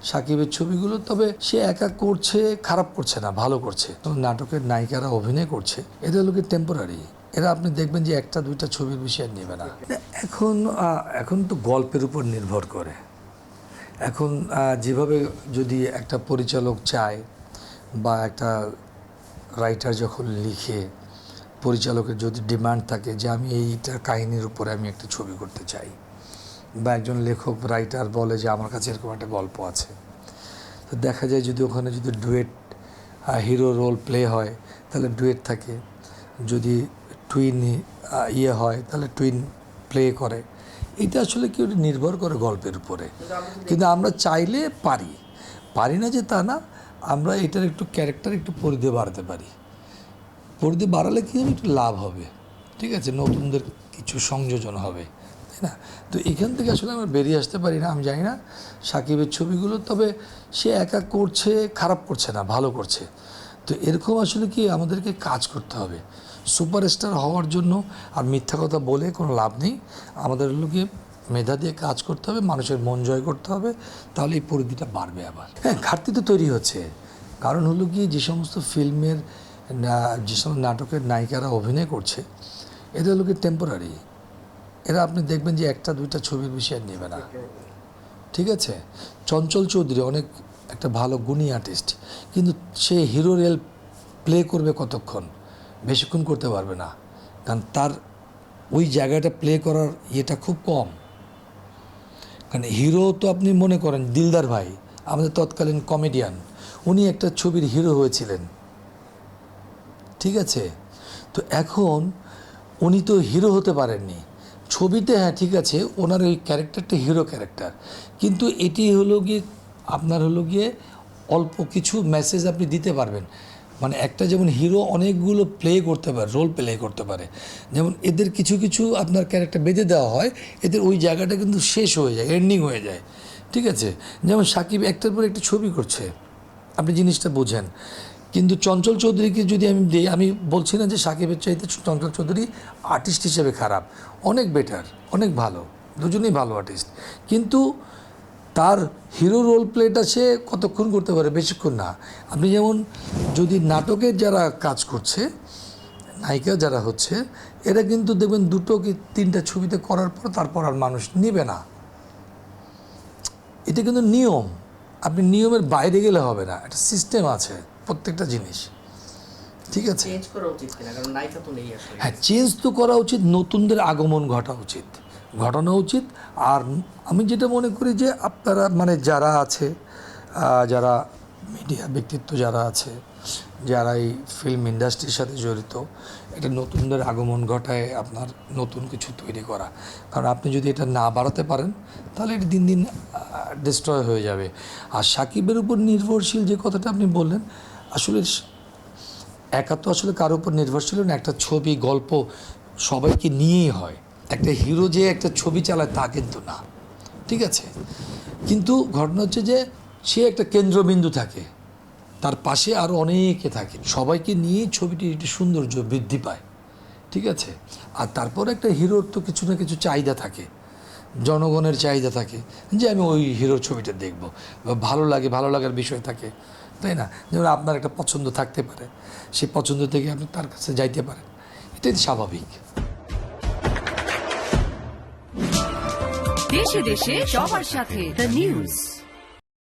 সাকিবের ছবিগুলো, তবে সে একা করছে, খারাপ করছে না, ভালো করছে। নাটকের নায়িকারা অভিনয় করছে, এদের লোকে টেম্পোরারি, এরা আপনি দেখবেন যে একটা দুইটা ছবির বিষয় নেবে না। এখন তো গল্পের উপর নির্ভর করে। এখন যেভাবে যদি একটা পরিচালক চায় বা একটা রাইটার যখন লিখে, পরিচালকের যদি ডিমান্ড থাকে যে আমি এইটার কাহিনীর উপরে আমি একটা ছবি করতে চাই, বা একজন লেখক রাইটার বলে যে আমার কাছে এরকম একটা গল্প আছে, তো দেখা যায় যদি ওখানে যদি ডুয়েট হিরো রোল প্লে হয় তাহলে ডুয়েট থাকে, যদি টুইন হয় তাহলে টুইন প্লে করে। এটা আসলে কি নির্ভর করে গল্পের উপরে। কিন্তু আমরা চাইলে পারি না যে তা না, আমরা এটার একটু ক্যারেক্টার একটু পরিধি বাড়াতে পারি। পরিধি বাড়ালে কী হবে, একটু লাভ হবে, ঠিক আছে, নতুনদের কিছু সংযোজন হবে, তাই না? তো এখান থেকে আসলে আমরা বেরিয়ে আসতে পারি না। আমি জানি না সাকিবের ছবিগুলো, তবে সে একা করছে, খারাপ করছে না, ভালো করছে। তো এরকম আসলে কি আমাদেরকে কাজ করতে হবে সুপারস্টার হওয়ার জন্য। আর মিথ্যা কথা বলে কোনো লাভ নেই, আমাদের লোকে মেধা দিয়ে কাজ করতে হবে, মানুষের মন জয় করতে হবে, তাহলে এই পরিধিটা বাড়বে। আবার হ্যাঁ, ঘাটতি তো তৈরি হচ্ছে, কারণ হলো কি যে সমস্ত ফিল্মের যে সমস্ত নাটকের নায়িকারা অভিনয় করছে, এদের লোকে টেম্পোরারি, এরা আপনি দেখবেন যে একটা দুইটা ছবির বিষয় নেবে না, ঠিক আছে। চঞ্চল চৌধুরী অনেক একটা ভালো গুণী আর্টিস্ট, কিন্তু সে হিরো রোল প্লে করবে কতক্ষণ, বেশিক্ষণ করতে পারবে না, কারণ তার ওই জায়গাটা প্লে করার ইয়েটা খুব কম। কারণ হিরো তো আপনি মনে করেন দিলদার ভাই, আমাদের তৎকালীন কমেডিয়ান, উনি একটা ছবির হিরো হয়েছিলেন, ঠিক আছে। তো এখন উনি তো হিরো হতে পারেননি ছবিতে, হ্যাঁ ঠিক আছে, ওনার ওই ক্যারেক্টারটা হিরো ক্যারেক্টার, কিন্তু এটি হলো গিয়ে আপনার হলো গিয়ে অল্প কিছু মেসেজ আপনি দিতে পারবেন। মানে একটা যেমন হিরো অনেকগুলো প্লে করতে পারে, রোল প্লে করতে পারে, যেমন এদের কিছু কিছু আপনার ক্যারেক্টার বেঁধে দেওয়া হয়, এদের ওই জায়গাটা কিন্তু শেষ হয়ে যায়, এন্ডিং হয়ে যায়, ঠিক আছে। যেমন সাকিব একটার পর একটা ছবি করছে, আপনি জিনিসটা বোঝেন। কিন্তু চঞ্চল চৌধুরীকে যদি আমি দিই, আমি বলছি না যে সাকিবের চাইতে চঞ্চল চৌধুরী আর্টিস্ট হিসেবে খারাপ, অনেক বেটার, অনেক ভালো, দুজনেই ভালো আর্টিস্ট, কিন্তু তার হিরো রোল প্লেটা সে কতক্ষণ করতে পারে, বেশিক্ষণ না। আপনি যেমন যদি নাটকের যারা কাজ করছে, নায়িকা যারা হচ্ছে, এরা কিন্তু দেখবেন দুটো কি তিনটা ছবিতে করার পর তারপর আর মানুষ নেবে না। এটা কিন্তু নিয়ম, আপনি নিয়মের বাইরে গেলে হবে না, একটা সিস্টেম আছে প্রত্যেকটা জিনিস, ঠিক আছে। চেঞ্জ করা উচিত কিনা, কারণ নায়িকা তো নেই আসলে। হ্যাঁ, চেঞ্জ তো করা উচিত, নতুনদের আগমন ঘটানো উচিত। আর আমি যেটা মনে করি যে আপনারা মানে যারা আছে, যারা মিডিয়া ব্যক্তিত্ব যারা আছে, যারা এই ফিল্ম ইন্ডাস্ট্রির সাথে জড়িত, এটা নতুনদের আগমন ঘটায় আপনার নতুন কিছু তৈরি করা। কারণ আপনি যদি এটা না বাড়াতে পারেন তাহলে এটা দিন দিন ডিস্ট্রয় হয়ে যাবে। আর সাকিবের উপর নির্ভরশীল যে কথাটা আপনি বললেন, আসলে একা তো আসলে কারোর উপর নির্ভরশীল না, একটা ছবি গল্প সবাইকে নিয়েই হয়। একটা হিরো যে একটা ছবি চালায় তা কিন্তু না, ঠিক আছে। কিন্তু ঘটনা হচ্ছে যে সে একটা কেন্দ্রবিন্দু থাকে, তার পাশে আরও অনেকে থাকে, সবাইকে নিয়েই ছবিটি একটু সৌন্দর্য বৃদ্ধি পায়, ঠিক আছে। আর তারপর একটা হিরোর তো কিছু না কিছু চাহিদা থাকে, জনগণের চাহিদা থাকে যে আমি ওই হিরোর ছবিটা দেখব, বা ভালো লাগার বিষয় থাকে, তাই না। যেমন আপনার একটা পছন্দ থাকতে পারে, সেই পছন্দ থেকে আপনি তার কাছে যাইতে পারেন, এটাই স্বাভাবিক। দেশে দেশে সবার সাথে দ্য নিউজ।